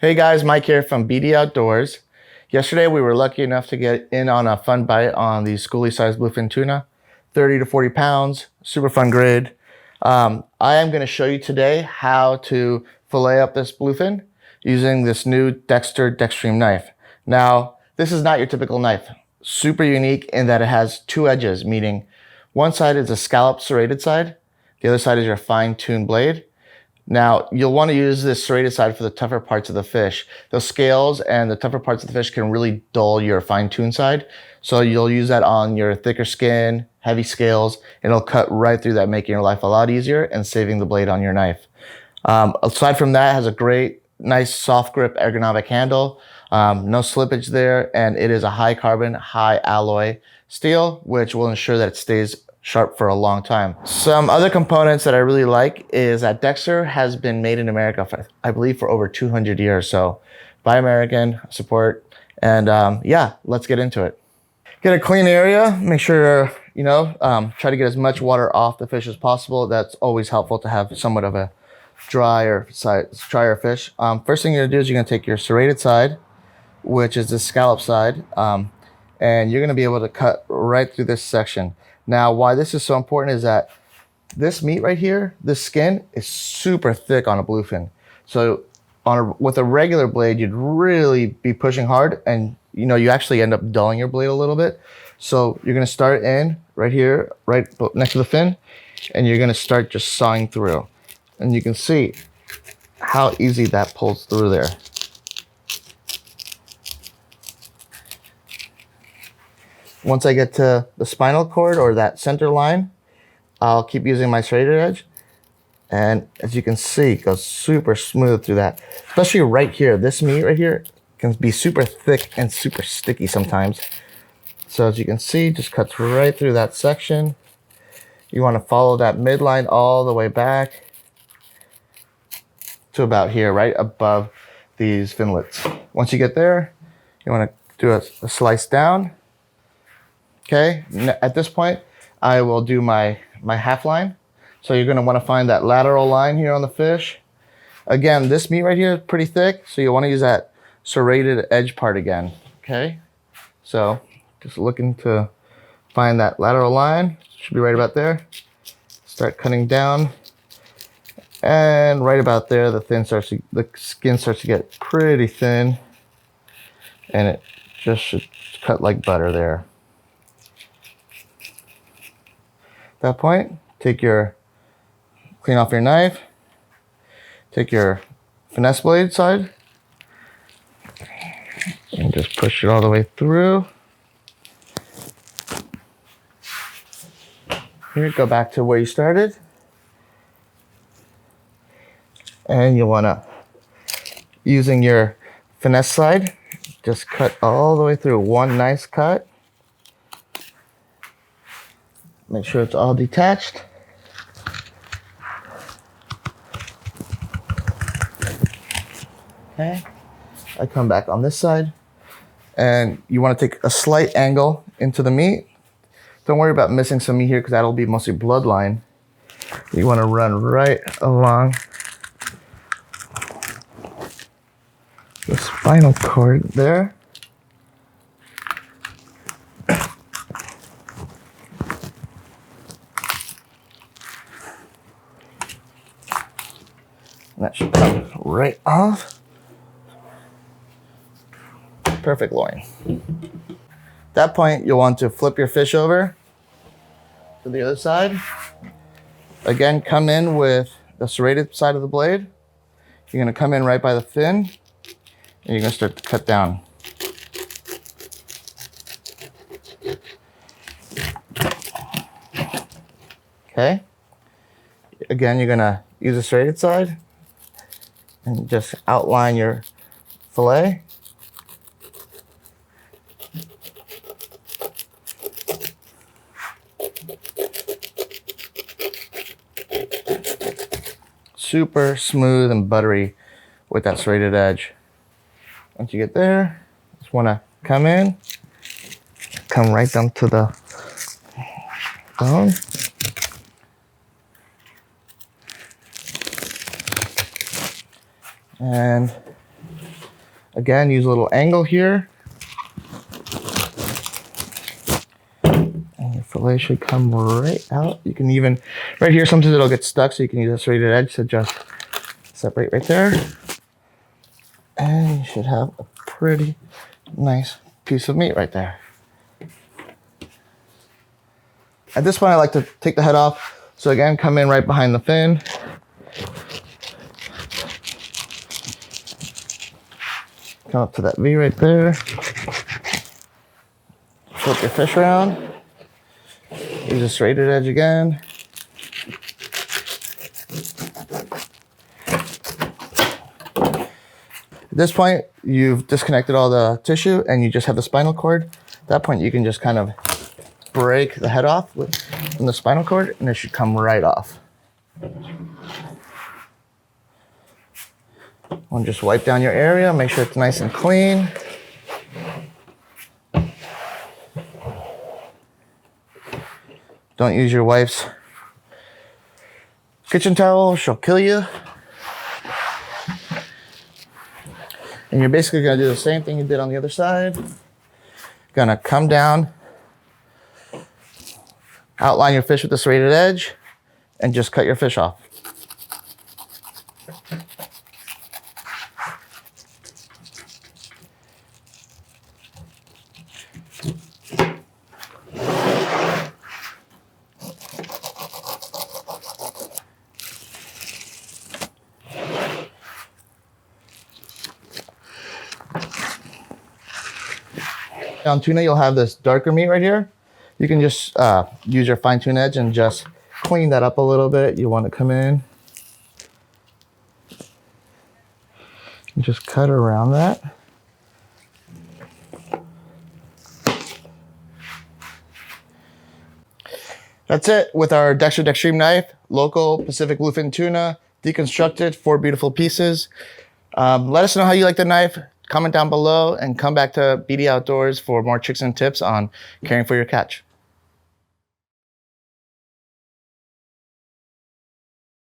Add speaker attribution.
Speaker 1: Hey guys, Mike here from BD Outdoors. Yesterday we were lucky enough to get in on a fun bite on the schoolie sized bluefin tuna, 30 to 40 pounds, super fun grade. I am going to show you today how to fillet up this bluefin using this new Dextreme knife. Now, this is not your typical knife. Super unique in that it has two edges, meaning one side is a scalloped serrated side, the other side is your fine-tuned blade. Now, you'll want to use this serrated side for the tougher parts of the fish. Those scales and the tougher parts of the fish can really dull your fine-tuned side. So you'll use that on your thicker skin, heavy scales, and it'll cut right through that, making your life a lot easier and saving the blade on your knife. Aside from that, it has a great, nice, soft grip, ergonomic handle. No slippage there, and it is a high carbon, high alloy steel, which will ensure that it stays sharp for a long time. Some other components that I really like is that Dexter has been made in America for, I believe, for over 200 years. So buy American, support, and yeah, let's get into it. Get a clean area, make sure, try to get as much water off the fish as possible. That's always helpful to have somewhat of a drier fish. First thing you're gonna do is you're gonna take your serrated side, which is the scallop side, and you're gonna be able to cut right through this section. Now, why this is so important is that this meat right here, this skin, is super thick on a bluefin. So with a regular blade, you'd really be pushing hard, and you actually end up dulling your blade a little bit. So you're gonna start in right here, right next to the fin, and you're gonna start just sawing through. And you can see how easy that pulls through there. Once I get to the spinal cord or that center line, I'll keep using my serrated edge. And as you can see, it goes super smooth through that. Especially right here, this meat right here can be super thick and super sticky sometimes. So as you can see, just cuts right through that section. You want to follow that midline all the way back to about here, right above these finlets. Once you get there, you want to do a slice down. Okay, at this point, I will do my half line. So you're gonna wanna find that lateral line here on the fish. Again, this meat right here is pretty thick, so you wanna use that serrated edge part again, okay? So just looking to find that lateral line, should be right about there. Start cutting down, and right about there, the skin starts to get pretty thin, and it just should cut like butter there. At that point, clean off your knife, take your finesse blade side, and just push it all the way through. Here, go back to where you started. And you wanna, using your finesse side, just cut all the way through, one nice cut. Make sure it's all detached. Okay, I come back on this side, and you want to take a slight angle into the meat. Don't worry about missing some meat here because that'll be mostly bloodline. You want to run right along the spinal cord there. That should come right off. Perfect loin. At that point, you'll want to flip your fish over to the other side. Again, come in with the serrated side of the blade. You're gonna come in right by the fin, and you're gonna start to cut down. Okay. Again, you're gonna use the serrated side and just outline your fillet. Super smooth and buttery with that serrated edge. Once you get there, just want to come right down to the bone. And Again, use a little angle here. And your fillet should come right out. You can even, right here, sometimes it'll get stuck, so you can use a serrated edge to just separate right there. And you should have a pretty nice piece of meat right there. At this point, I like to take the head off. So again, come in right behind the fin. Come up to that V right there. Flip your fish around. Use a serrated edge again. At this point, you've disconnected all the tissue and you just have the spinal cord. At that point, you can just kind of break the head off from the spinal cord and it should come right off. And just wipe down your area, make sure it's nice and clean. Don't use your wife's kitchen towel, she'll kill you. And you're basically gonna do the same thing you did on the other side. Gonna come down, outline your fish with the serrated edge, and just cut your fish off. On tuna, you'll have this darker meat right here. You can just use your fine tune edge and just clean that up a little bit. You want to come in and just cut around that. That's it with our Dextreme knife, local Pacific Bluefin Tuna, deconstructed, 4 beautiful pieces. Let us know how you like the knife. Comment down below and come back to BD Outdoors for more tricks and tips on caring for your catch.